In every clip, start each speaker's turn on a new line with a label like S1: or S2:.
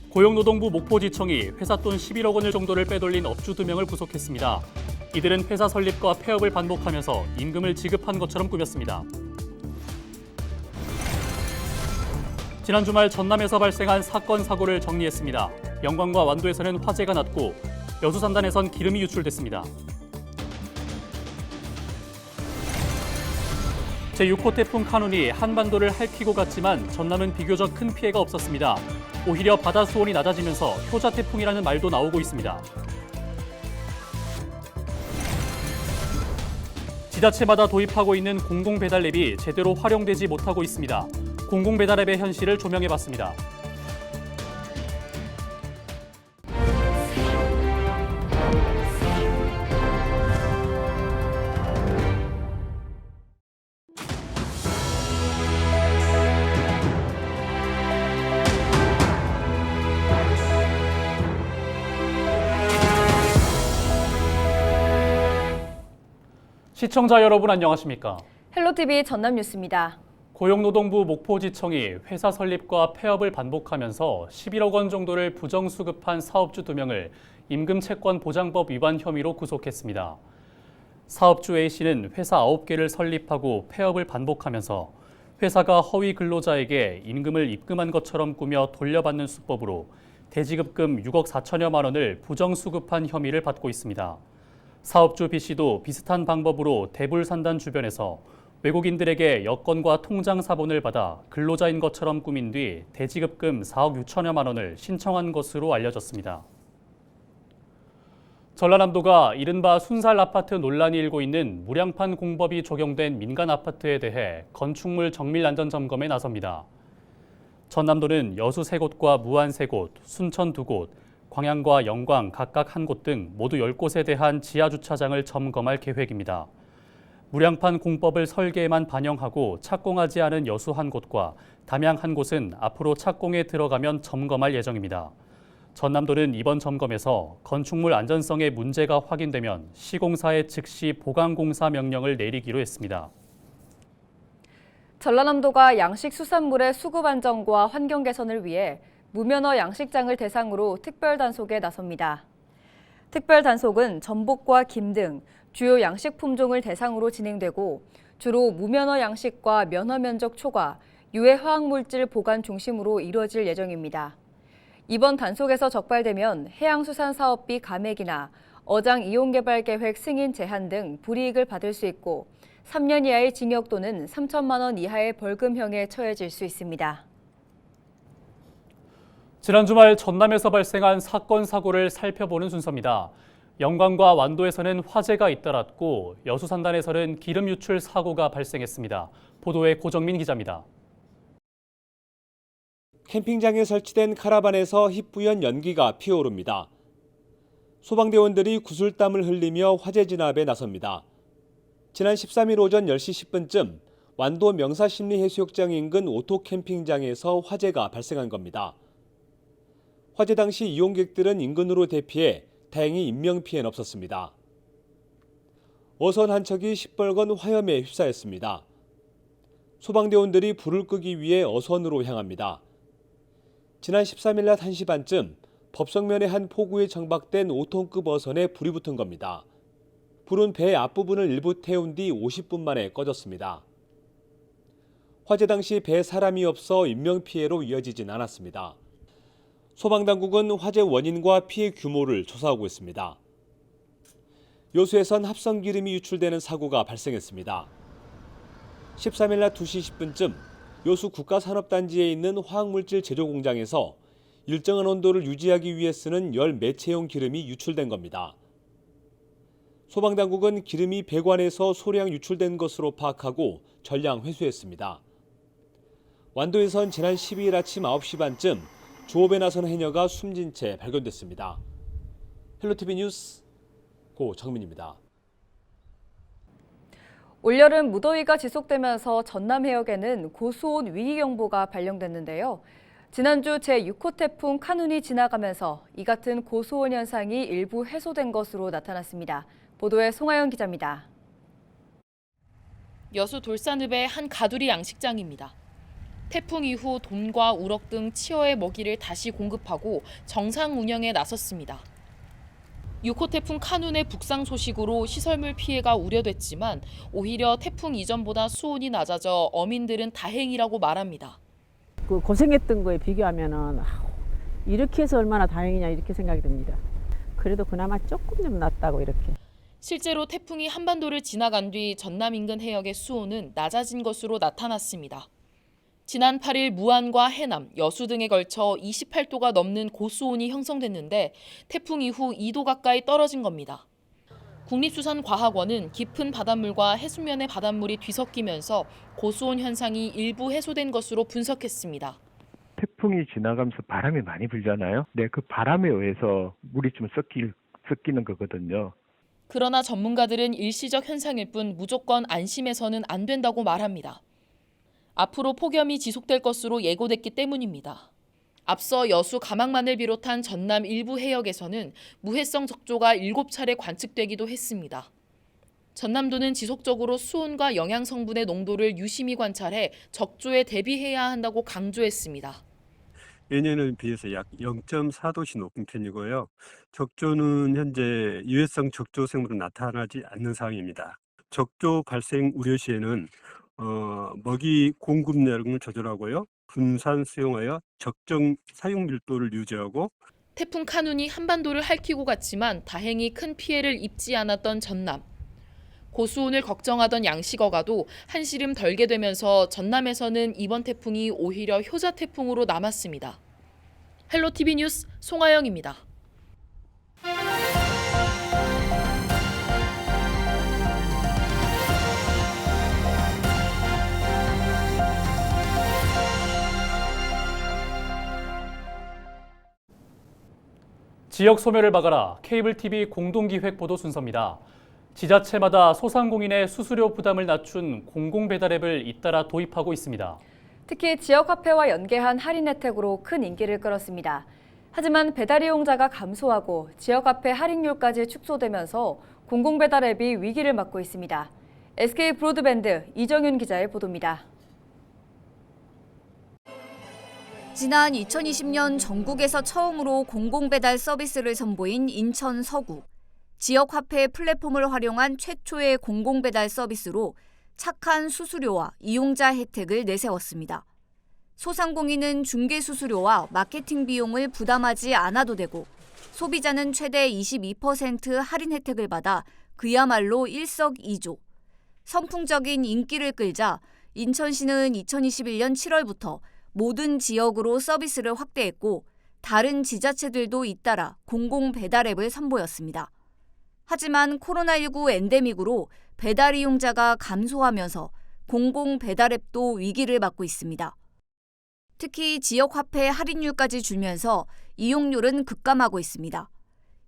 S1: 고용노동부 목포지청이 회사 돈 11억 원을 정도를 빼돌린 업주 2명을 구속했습니다. 이들은 회사 설립과 폐업을 반복하면서 임금을 지급한 것처럼 꾸몄습니다. 지난 주말 전남에서 발생한 사건 사고를 정리했습니다. 영광과 완도에서는 화재가 났고 여수산단에선 기름이 유출됐습니다. 제6호 태풍 카눈이 한반도를 핥히고 갔지만 전남은 비교적 큰 피해가 없었습니다. 오히려 바다 수온이 낮아지면서 효자 태풍이라는 말도 나오고 있습니다. 지자체마다 도입하고 있는 공공배달앱이 제대로 활용되지 못하고 있습니다. 공공배달앱의 현실을 조명해봤습니다. 시청자 여러분 안녕하십니까?
S2: 헬로티비 전남뉴스입니다.
S1: 고용노동부 목포지청이 회사 설립과 폐업을 반복하면서 11억 원 정도를 부정수급한 사업주 2명을 임금채권보장법 위반 혐의로 구속했습니다. 사업주 A씨는 회사 9개를 설립하고 폐업을 반복하면서 회사가 허위 근로자에게 임금을 입금한 것처럼 꾸며 돌려받는 수법으로 대지급금 6억 4천여만 원을 부정수급한 혐의를 받고 있습니다. 사업주 B씨도 비슷한 방법으로 대불산단 주변에서 외국인들에게 여권과 통장 사본을 받아 근로자인 것처럼 꾸민 뒤 대지급금 4억 6천여만 원을 신청한 것으로 알려졌습니다. 전라남도가 이른바 순살 아파트 논란이 일고 있는 무량판 공법이 적용된 민간 아파트에 대해 건축물 정밀 안전 점검에 나섭니다. 전남도는 여수 3곳과 무안 3곳, 순천 2곳, 광양과 영광 각각 1곳 등 모두 10곳에 대한 지하주차장을 점검할 계획입니다. 무량판 공법을 설계에만 반영하고 착공하지 않은 여수 1곳과 담양 1곳은 앞으로 착공에 들어가면 점검할 예정입니다. 전남도는 이번 점검에서 건축물 안전성에 문제가 확인되면 시공사에 즉시 보강공사 명령을 내리기로 했습니다.
S2: 전라남도가 양식수산물의 수급 안정과 환경 개선을 위해 무면허 양식장을 대상으로 특별 단속에 나섭니다. 특별 단속은 전복과 김 등 주요 양식 품종을 대상으로 진행되고 주로 무면허 양식과 면허 면적 초과, 유해 화학물질 보관 중심으로 이루어질 예정입니다. 이번 단속에서 적발되면 해양수산사업비 감액이나 어장 이용개발 계획 승인 제한 등 불이익을 받을 수 있고 3년 이하의 징역 또는 3천만 원 이하의 벌금형에 처해질 수 있습니다.
S1: 지난 주말 전남에서 발생한 사건 사고를 살펴보는 순서입니다. 영광과 완도에서는 화재가 잇따랐고 여수산단에서는 기름 유출 사고가 발생했습니다. 보도에 고정민 기자입니다.
S3: 캠핑장에 설치된 카라반에서 희뿌연 연기가 피어오릅니다. 소방대원들이 구슬땀을 흘리며 화재 진압에 나섭니다. 지난 13일 오전 10시 10분쯤 완도 명사심리해수욕장 인근 오토캠핑장에서 화재가 발생한 겁니다. 화재 당시 이용객들은 인근으로 대피해 다행히 인명피해는 없었습니다. 어선 한 척이 시뻘건 화염에 휩싸였습니다. 소방대원들이 불을 끄기 위해 어선으로 향합니다. 지난 13일 낮 1시 반쯤 법성면의 한 포구에 정박된 5톤급 어선에 불이 붙은 겁니다. 불은 배 앞부분을 일부 태운 뒤 50분 만에 꺼졌습니다. 화재 당시 배에 사람이 없어 인명피해로 이어지진 않았습니다. 소방당국은 화재 원인과 피해 규모를 조사하고 있습니다. 여수에선 합성기름이 유출되는 사고가 발생했습니다. 13일 낮 2시 10분쯤 여수 국가산업단지에 있는 화학물질 제조 공장에서 일정한 온도를 유지하기 위해 쓰는 열 매체용 기름이 유출된 겁니다. 소방당국은 기름이 배관에서 소량 유출된 것으로 파악하고 전량 회수했습니다. 완도에선 지난 12일 아침 9시 반쯤 조업에 나선 해녀가 숨진 채 발견됐습니다. 헬로티비 뉴스 고정민입니다.
S2: 올여름 무더위가 지속되면서 전남 해역에는 고수온 위기경보가 발령됐는데요. 지난주 제6호 태풍 카눈이 지나가면서 이 같은 고수온 현상이 일부 해소된 것으로 나타났습니다. 보도에 송하연 기자입니다.
S4: 여수 돌산읍의 한 가두리 양식장입니다. 태풍 이후 돔과 우럭 등 치어의 먹이를 다시 공급하고 정상 운영에 나섰습니다. 6호 태풍 카눈의 북상 소식으로 시설물 피해가 우려됐지만 오히려 태풍 이전보다 수온이 낮아져 어민들은 다행이라고 말합니다.
S5: 그 고생했던 거에 비교하면은 이렇게 해서 얼마나 다행이냐 이렇게 생각이 듭니다. 그래도 그나마 조금 좀 낫다고 이렇게.
S4: 실제로 태풍이 한반도를 지나간 뒤 전남 인근 해역의 수온은 낮아진 것으로 나타났습니다. 지난 8일 무안과 해남, 여수 등에 걸쳐 28도가 넘는 고수온이 형성됐는데 태풍 이후 2도 가까이 떨어진 겁니다. 국립수산과학원은 깊은 바닷물과 해수면의 바닷물이 뒤섞이면서 고수온 현상이 일부 해소된 것으로 분석했습니다.
S6: 태풍이 지나가면서 바람이 많이 불잖아요. 네, 그 바람에 의해서 물이 좀 섞이는 거거든요.
S4: 그러나 전문가들은 일시적 현상일 뿐 무조건 안심해서는 안 된다고 말합니다. 앞으로 폭염이 지속될 것으로 예고됐기 때문입니다. 앞서 여수 가망만을 비롯한 전남 일부 해역에서는 무해성 적조가 7차례 관측되기도 했습니다. 전남도는 지속적으로 수온과 영양 성분의 농도를 유심히 관찰해 적조에 대비해야 한다고 강조했습니다.
S7: 예년에 비해서 약 0.4도씩 높은 편이고요. 적조는 현재 유해성 적조 생물은 나타나지 않는 상황입니다. 적조 발생 우려 시에는 먹이 공급량을 조절하고요. 분산 수용하여 적정 사용 밀도를 유지하고
S4: 태풍 카눈이 한반도를 핥히고 갔지만 다행히 큰 피해를 입지 않았던 전남. 고수온을 걱정하던 양식어가도 한시름 덜게 되면서 전남에서는 이번 태풍이 오히려 효자 태풍으로 남았습니다. 헬로티비 뉴스 송하영입니다.
S1: 지역 소멸을 막아라. 케이블 TV 공동기획 보도 순서입니다. 지자체마다 소상공인의 수수료 부담을 낮춘 공공배달앱을 잇따라 도입하고 있습니다.
S2: 특히 지역화폐와 연계한 할인 혜택으로 큰 인기를 끌었습니다. 하지만 배달 이용자가 감소하고 지역화폐 할인율까지 축소되면서 공공배달앱이 위기를 맞고 있습니다. SK 브로드밴드 이정윤 기자의 보도입니다.
S8: 지난 2020년 전국에서 처음으로 공공배달 서비스를 선보인 인천 서구. 지역화폐 플랫폼을 활용한 최초의 공공배달 서비스로 착한 수수료와 이용자 혜택을 내세웠습니다. 소상공인은 중개수수료와 마케팅 비용을 부담하지 않아도 되고 소비자는 최대 22% 할인 혜택을 받아 그야말로 일석이조. 선풍적인 인기를 끌자 인천시는 2021년 7월부터 모든 지역으로 서비스를 확대했고 다른 지자체들도 잇따라 공공배달앱을 선보였습니다. 하지만 코로나19 엔데믹으로 배달 이용자가 감소하면서 공공배달앱도 위기를 맞고 있습니다. 특히 지역화폐 할인율까지 줄면서 이용률은 급감하고 있습니다.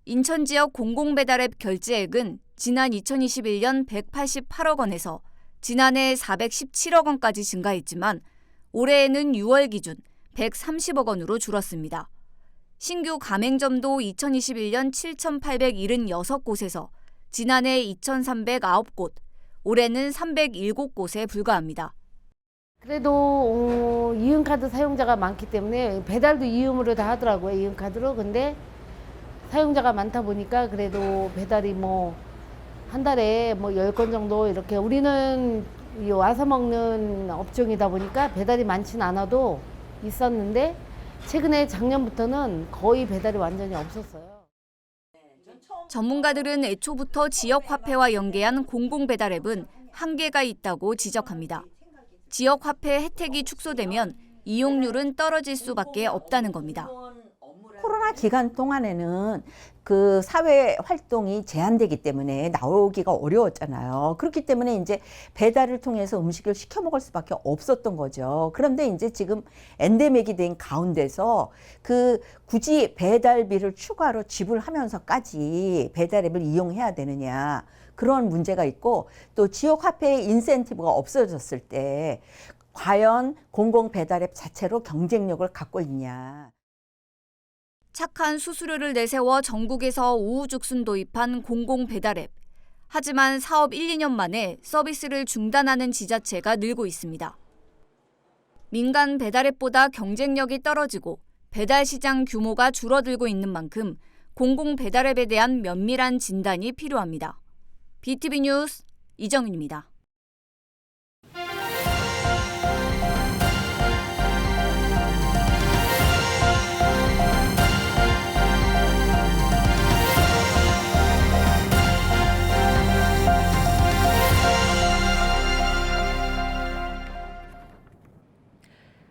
S8: 인천 지역 공공배달앱 결제액은 지난 2021년 188억 원에서 지난해 417억 원까지 증가했지만 올해에는 6월 기준 130억 원으로 줄었습니다. 신규 가맹점도 2021년 7,876곳에서 지난해 2,309곳, 올해는 307곳에 불과합니다.
S9: 그래도 이음카드 사용자가 많기 때문에 배달도 이음으로 다 하더라고요. 이음카드로. 근데 사용자가 많다 보니까 그래도 배달이 한 달에 10건 정도 이렇게 우리는 와서 먹는 업종이다 보니까 배달이 많진 않아도 있었는데 최근에 작년부터는 거의 배달이 완전히 없었어요.
S8: 전문가들은 애초부터 지역화폐와 연계한 공공배달앱은 한계가 있다고 지적합니다. 지역화폐 혜택이 축소되면 이용률은 떨어질 수밖에 없다는 겁니다.
S10: 코로나 기간 동안에는 그 사회 활동이 제한되기 때문에 나오기가 어려웠잖아요. 그렇기 때문에 이제 배달을 통해서 음식을 시켜 먹을 수밖에 없었던 거죠. 그런데 이제 지금 엔데믹이 된 가운데서 굳이 배달비를 추가로 지불하면서까지 배달앱을 이용해야 되느냐, 그런 문제가 있고, 또 지역 화폐의 인센티브가 없어졌을 때 과연 공공 배달앱 자체로 경쟁력을 갖고 있냐.
S8: 착한 수수료를 내세워 전국에서 우후죽순 도입한 공공배달앱. 하지만 사업 1, 2년 만에 서비스를 중단하는 지자체가 늘고 있습니다. 민간 배달앱보다 경쟁력이 떨어지고 배달 시장 규모가 줄어들고 있는 만큼 공공 배달앱에 대한 면밀한 진단이 필요합니다. BTV 뉴스 이정윤입니다.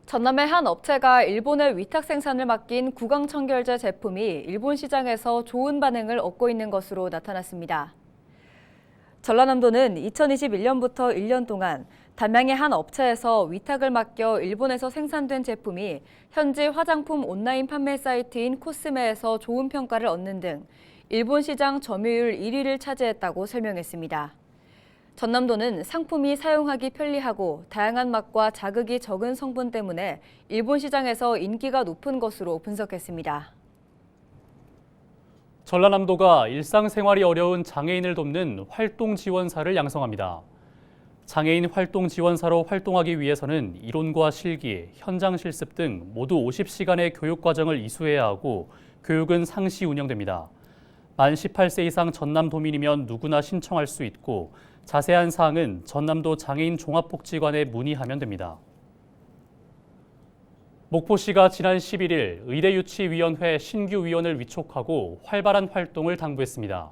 S2: 전남의 한 업체가 일본에 위탁 생산을 맡긴 구강청결제 제품이 일본 시장에서 좋은 반응을 얻고 있는 것으로 나타났습니다. 전라남도는 2021년부터 1년 동안 담양의 한 업체에서 위탁을 맡겨 일본에서 생산된 제품이 현지 화장품 온라인 판매 사이트인 코스메에서 좋은 평가를 얻는 등 일본 시장 점유율 1위를 차지했다고 설명했습니다. 전남도는 상품이 사용하기 편리하고 다양한 맛과 자극이 적은 성분 때문에 일본 시장에서 인기가 높은 것으로 분석했습니다.
S1: 전라남도가 일상생활이 어려운 장애인을 돕는 활동지원사를 양성합니다. 장애인 활동지원사로 활동하기 위해서는 이론과 실기, 현장 실습 등 모두 50시간의 교육과정을 이수해야 하고 교육은 상시 운영됩니다. 만 18세 이상 전남도민이면 누구나 신청할 수 있고 자세한 사항은 전남도 장애인 종합복지관에 문의하면 됩니다. 목포시가 지난 11일 의대유치위원회 신규 위원을 위촉하고 활발한 활동을 당부했습니다.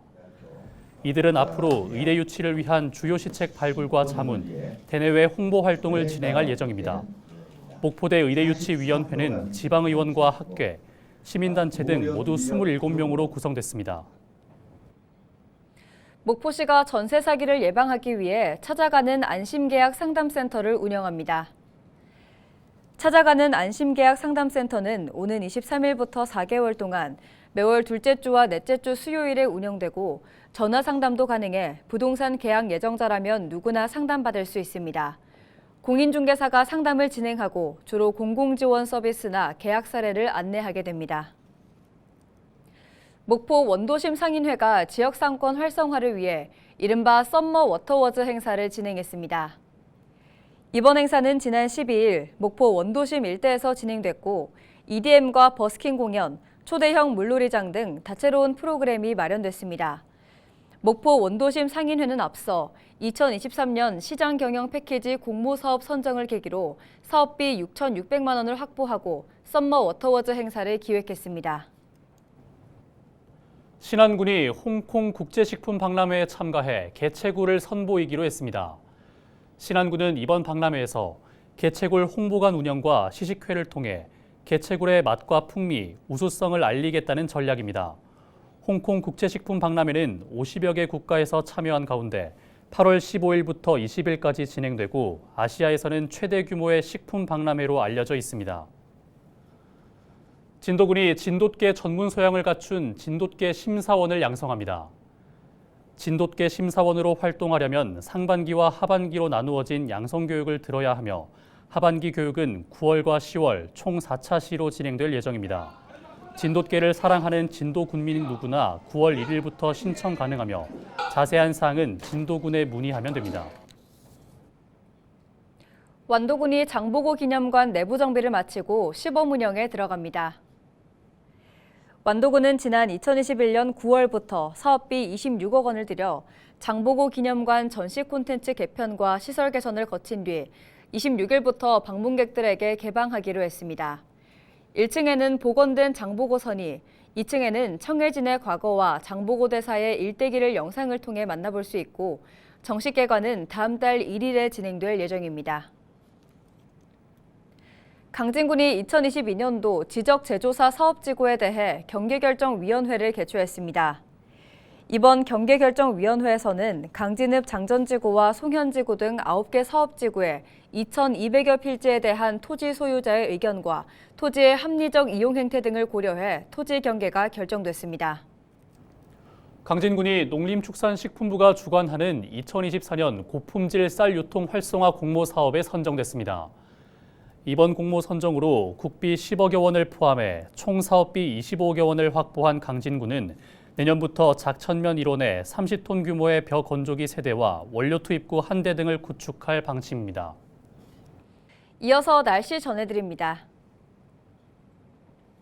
S1: 이들은 앞으로 의대 유치를 위한 주요 시책 발굴과 자문, 대내외 홍보 활동을 진행할 예정입니다. 목포대 의대유치위원회는 지방의원과 학계, 시민단체 등 모두 27명으로 구성됐습니다.
S2: 목포시가 전세 사기를 예방하기 위해 찾아가는 안심계약 상담센터를 운영합니다. 찾아가는 안심계약 상담센터는 오는 23일부터 4개월 동안 매월 둘째 주와 넷째 주 수요일에 운영되고 전화 상담도 가능해 부동산 계약 예정자라면 누구나 상담받을 수 있습니다. 공인중개사가 상담을 진행하고 주로 공공지원 서비스나 계약 사례를 안내하게 됩니다. 목포 원도심 상인회가 지역 상권 활성화를 위해 이른바 썸머 워터워즈 행사를 진행했습니다. 이번 행사는 지난 12일 목포 원도심 일대에서 진행됐고 EDM과 버스킹 공연, 초대형 물놀이장 등 다채로운 프로그램이 마련됐습니다. 목포 원도심 상인회는 앞서 2023년 시장 경영 패키지 공모사업 선정을 계기로 사업비 6,600만 원을 확보하고 썸머 워터워즈 행사를 기획했습니다.
S1: 신안군이 홍콩 국제식품 박람회에 참가해 개체굴을 선보이기로 했습니다. 신안군은 이번 박람회에서 개체굴 홍보관 운영과 시식회를 통해 개체굴의 맛과 풍미, 우수성을 알리겠다는 전략입니다. 홍콩 국제식품 박람회는 50여 개 국가에서 참여한 가운데 8월 15일부터 20일까지 진행되고 아시아에서는 최대 규모의 식품 박람회로 알려져 있습니다. 진도군이 진돗개 전문 소양을 갖춘 진돗개 심사원을 양성합니다. 진돗개 심사원으로 활동하려면 상반기와 하반기로 나누어진 양성교육을 들어야 하며 하반기 교육은 9월과 10월 총 4차 시로 진행될 예정입니다. 진돗개를 사랑하는 진도군민 누구나 9월 1일부터 신청 가능하며 자세한 사항은 진도군에 문의하면 됩니다.
S2: 완도군이 장보고 기념관 내부 정비를 마치고 시범 운영에 들어갑니다. 완도군은 지난 2021년 9월부터 사업비 26억 원을 들여 장보고 기념관 전시 콘텐츠 개편과 시설 개선을 거친 뒤 26일부터 방문객들에게 개방하기로 했습니다. 1층에는 복원된 장보고선이, 2층에는 청해진의 과거와 장보고 대사의 일대기를 영상을 통해 만나볼 수 있고 정식 개관은 다음 달 1일에 진행될 예정입니다. 강진군이 2022년도 지적제조사 사업지구에 대해 경계결정위원회를 개최했습니다. 이번 경계결정위원회에서는 강진읍 장전지구와 송현지구 등 9개 사업지구에 2,200여 필지에 대한 토지 소유자의 의견과 토지의 합리적 이용 행태 등을 고려해 토지 경계가 결정됐습니다.
S1: 강진군이 농림축산식품부가 주관하는 2024년 고품질 쌀 유통 활성화 공모 사업에 선정됐습니다. 이번 공모 선정으로 국비 10억여 원을 포함해 총 사업비 25억여 원을 확보한 강진군은 내년부터 작천면 일원에 30톤 규모의 벼 건조기 세대와 원료 투입구 한 대 등을 구축할 방침입니다.
S2: 이어서 날씨 전해드립니다.